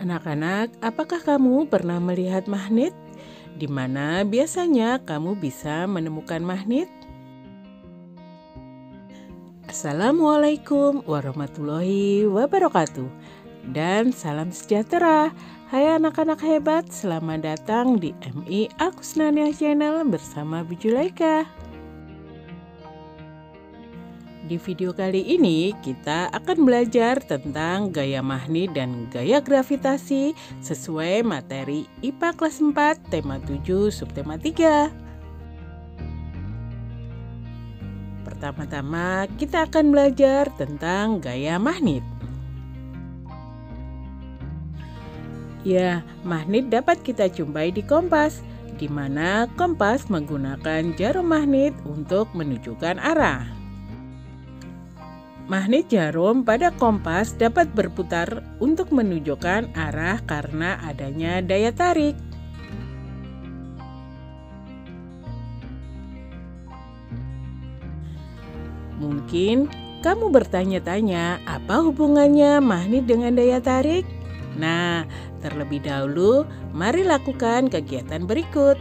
Anak-anak, apakah kamu pernah melihat magnet? Di mana biasanya kamu bisa menemukan magnet? Assalamualaikum warahmatullahi wabarakatuh. Dan salam sejahtera. Hai anak-anak hebat, selamat datang di MI Akusnania Channel bersama Bu Julaika. Di video kali ini kita akan belajar tentang gaya magnet dan gaya gravitasi sesuai materi IPA kelas 4 tema 7 subtema 3. Pertama-tama kita akan belajar tentang gaya magnet. Ya, magnet dapat kita jumpai di kompas, di mana kompas menggunakan jarum magnet untuk menunjukkan arah. Magnet jarum pada kompas dapat berputar untuk menunjukkan arah karena adanya daya tarik. Mungkin kamu bertanya-tanya, apa hubungannya magnet dengan daya tarik? Nah, terlebih dahulu, mari lakukan kegiatan berikut.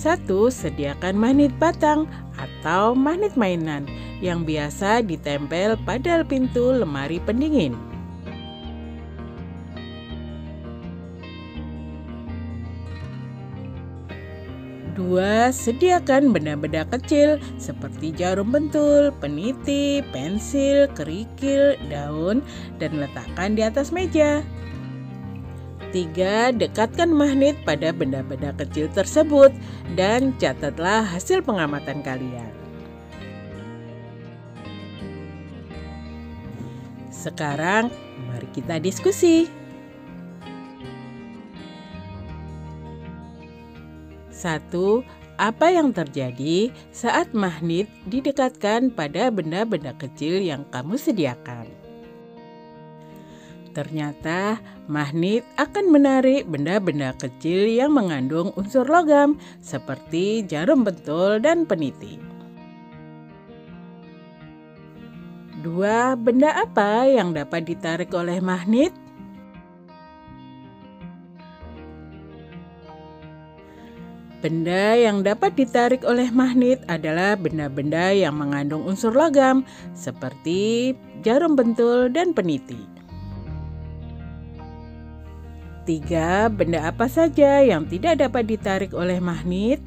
1. Sediakan magnet batang atau magnet mainan yang biasa ditempel pada pintu lemari pendingin. 2. Sediakan benda-benda kecil seperti jarum bentul, peniti, pensil, kerikil, daun, dan letakkan di atas meja. 3. Dekatkan magnet pada benda-benda kecil tersebut dan catatlah hasil pengamatan kalian. Sekarang, mari kita diskusi. 1. Apa yang terjadi saat magnet didekatkan pada benda-benda kecil yang kamu sediakan? Ternyata magnet akan menarik benda-benda kecil yang mengandung unsur logam seperti jarum bentul dan peniti. 2. Benda apa yang dapat ditarik oleh magnet? Benda yang dapat ditarik oleh magnet adalah benda-benda yang mengandung unsur logam seperti jarum bentul dan peniti. 3. Benda apa saja yang tidak dapat ditarik oleh magnet?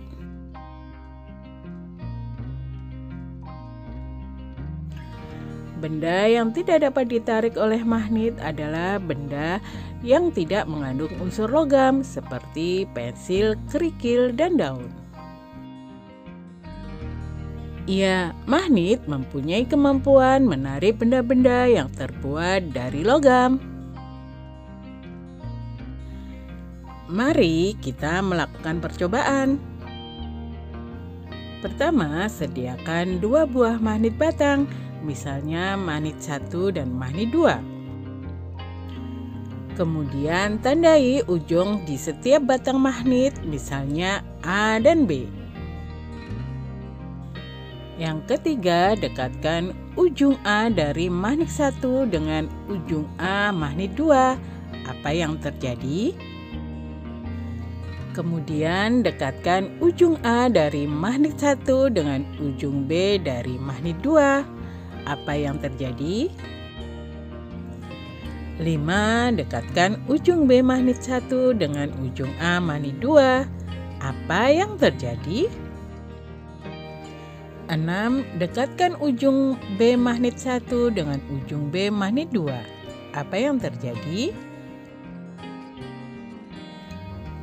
Benda yang tidak dapat ditarik oleh magnet adalah benda yang tidak mengandung unsur logam seperti pensil, kerikil, dan daun. Ya, magnet mempunyai kemampuan menarik benda-benda yang terbuat dari logam. Mari kita melakukan percobaan. Pertama, sediakan 2 buah magnet batang, misalnya magnet 1 dan magnet 2. Kemudian tandai ujung di setiap batang magnet, misalnya A dan B. Yang ketiga, dekatkan ujung A dari magnet 1 dengan ujung A magnet 2. Apa yang terjadi? Kemudian dekatkan ujung A dari magnet 1 dengan ujung B dari magnet 2. Apa yang terjadi? 5. Dekatkan ujung B magnet 1 dengan ujung A magnet 2. Apa yang terjadi? 6. Dekatkan ujung B magnet 1 dengan ujung B magnet 2. Apa yang terjadi?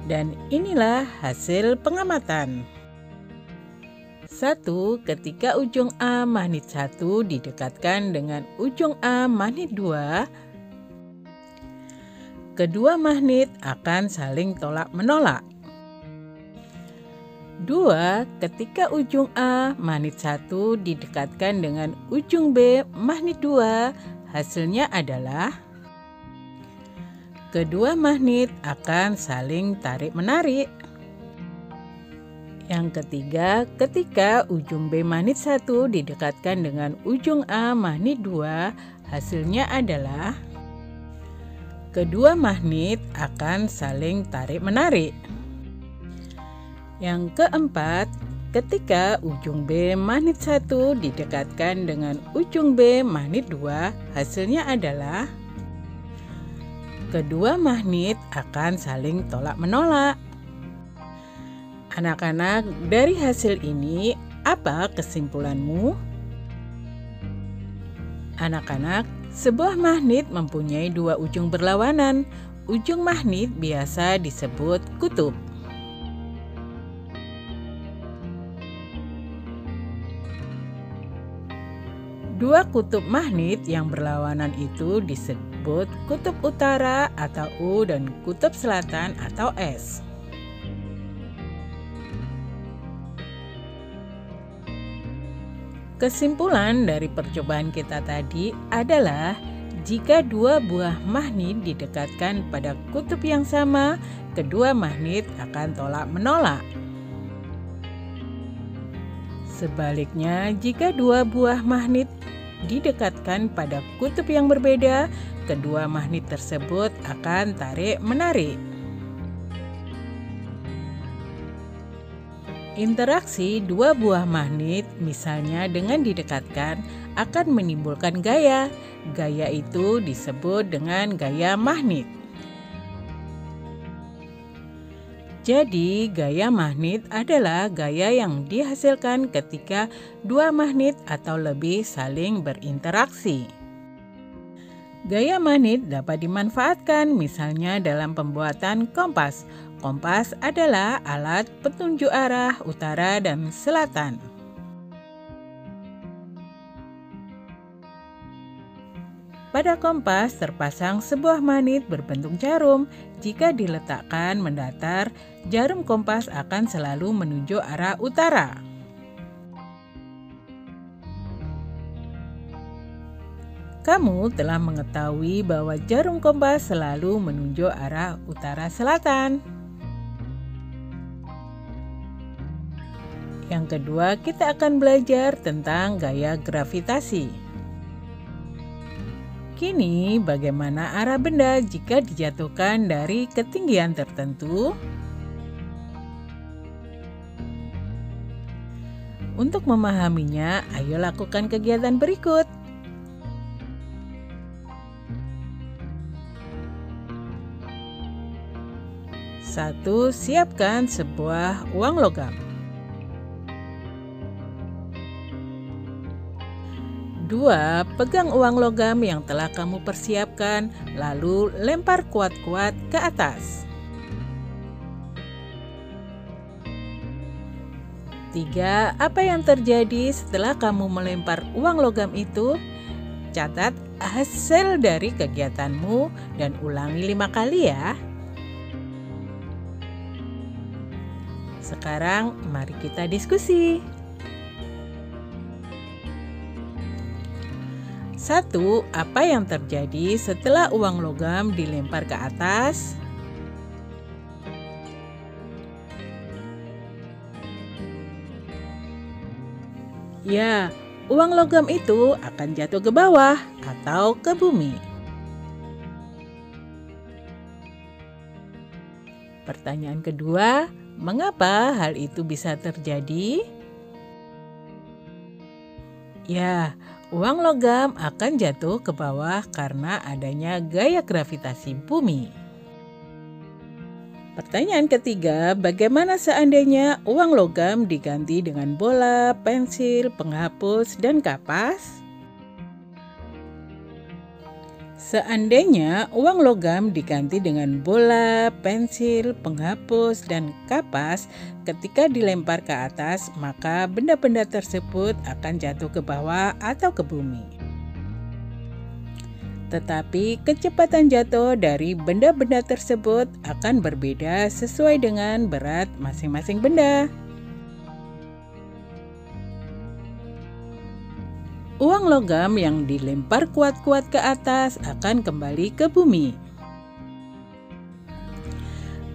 Dan inilah hasil pengamatan. 1. Ketika ujung A magnet 1 didekatkan dengan ujung A magnet 2, kedua magnet akan saling tolak-menolak. 2. Ketika ujung A magnet 1 didekatkan dengan ujung B magnet 2, hasilnya adalah kedua magnet akan saling tarik-menarik. Yang ketiga, ketika ujung B magnet 1 didekatkan dengan ujung A magnet 2, hasilnya adalah kedua magnet akan saling tarik-menarik. Yang keempat, ketika ujung B magnet 1 didekatkan dengan ujung B magnet 2, hasilnya adalah kedua magnet akan saling tolak-menolak. Anak-anak, dari hasil ini, apa kesimpulanmu? Anak-anak, sebuah magnet mempunyai dua ujung berlawanan. Ujung magnet biasa disebut kutub. Dua kutub magnet yang berlawanan itu disebut kutub utara atau U dan kutub selatan atau S. Kesimpulan dari percobaan kita tadi adalah jika dua buah magnet didekatkan pada kutub yang sama, kedua magnet akan tolak-menolak. Sebaliknya, jika dua buah magnet didekatkan pada kutub yang berbeda, kedua magnet tersebut akan tarik-menarik. Interaksi dua buah magnet, misalnya dengan didekatkan, akan menimbulkan gaya. Gaya itu disebut dengan gaya magnet. Jadi, gaya magnet adalah gaya yang dihasilkan ketika dua magnet atau lebih saling berinteraksi. Gaya magnet dapat dimanfaatkan misalnya dalam pembuatan kompas. Kompas adalah alat petunjuk arah utara dan selatan. Pada kompas terpasang sebuah magnet berbentuk jarum. Jika diletakkan mendatar, jarum kompas akan selalu menunjuk arah utara. Kamu telah mengetahui bahwa jarum kompas selalu menunjuk arah utara selatan. Yang kedua, kita akan belajar tentang gaya gravitasi. Kini, bagaimana arah benda jika dijatuhkan dari ketinggian tertentu? Untuk memahaminya, ayo lakukan kegiatan berikut. 1. Siapkan sebuah uang logam. 2. Pegang uang logam yang telah kamu persiapkan, lalu lempar kuat-kuat ke atas. 3. Apa yang terjadi setelah kamu melempar uang logam itu? Catat hasil dari kegiatanmu dan ulangi 5 kali ya. Sekarang mari kita diskusi. 1. Apa yang terjadi setelah uang logam dilempar ke atas? Ya, uang logam itu akan jatuh ke bawah atau ke bumi. Pertanyaan kedua, mengapa hal itu bisa terjadi? Ya, uang logam akan jatuh ke bawah karena adanya gaya gravitasi bumi. Pertanyaan ketiga, bagaimana seandainya uang logam diganti dengan bola, pensil, penghapus, dan kapas? Seandainya uang logam diganti dengan bola, pensil, penghapus, dan kapas, ketika dilempar ke atas, maka benda-benda tersebut akan jatuh ke bawah atau ke bumi. Tetapi kecepatan jatuh dari benda-benda tersebut akan berbeda sesuai dengan berat masing-masing benda. Uang logam yang dilempar kuat-kuat ke atas akan kembali ke bumi.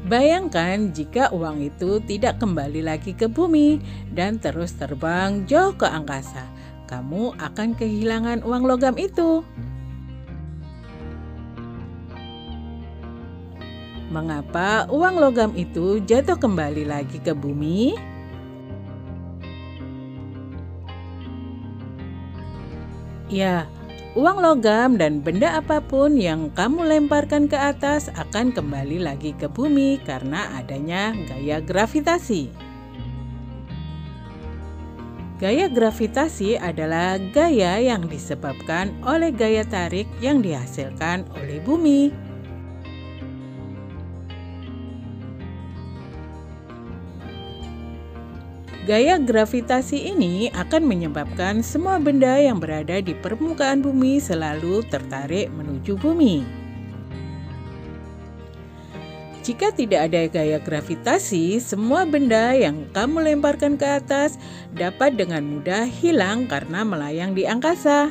Bayangkan jika uang itu tidak kembali lagi ke bumi dan terus terbang jauh ke angkasa. Kamu akan kehilangan uang logam itu. Mengapa uang logam itu jatuh kembali lagi ke bumi? Ya, uang logam dan benda apapun yang kamu lemparkan ke atas akan kembali lagi ke bumi karena adanya gaya gravitasi. Gaya gravitasi adalah gaya yang disebabkan oleh gaya tarik yang dihasilkan oleh bumi. Gaya gravitasi ini akan menyebabkan semua benda yang berada di permukaan bumi selalu tertarik menuju bumi. Jika tidak ada gaya gravitasi, semua benda yang kamu lemparkan ke atas dapat dengan mudah hilang karena melayang di angkasa.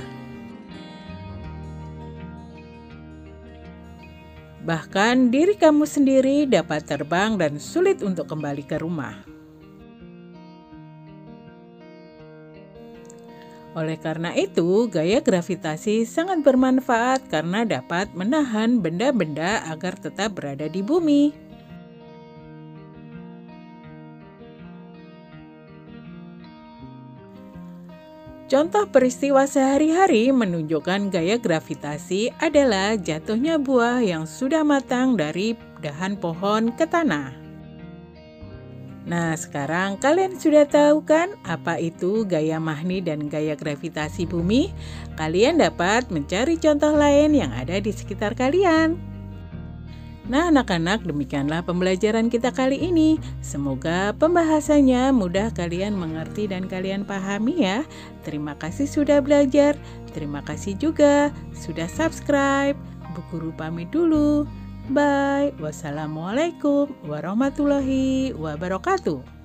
Bahkan diri kamu sendiri dapat terbang dan sulit untuk kembali ke rumah. Oleh karena itu, gaya gravitasi sangat bermanfaat karena dapat menahan benda-benda agar tetap berada di bumi. Contoh peristiwa sehari-hari menunjukkan gaya gravitasi adalah jatuhnya buah yang sudah matang dari dahan pohon ke tanah. Nah, sekarang kalian sudah tahu kan apa itu gaya Mahni dan gaya gravitasi bumi? Kalian dapat mencari contoh lain yang ada di sekitar kalian. Nah, anak-anak, demikianlah pembelajaran kita kali ini. Semoga pembahasannya mudah kalian mengerti dan kalian pahami ya. Terima kasih sudah belajar. Terima kasih juga sudah subscribe. Bu Guru pamit dulu. Bye. Wassalamualaikum warahmatullahi wabarakatuh.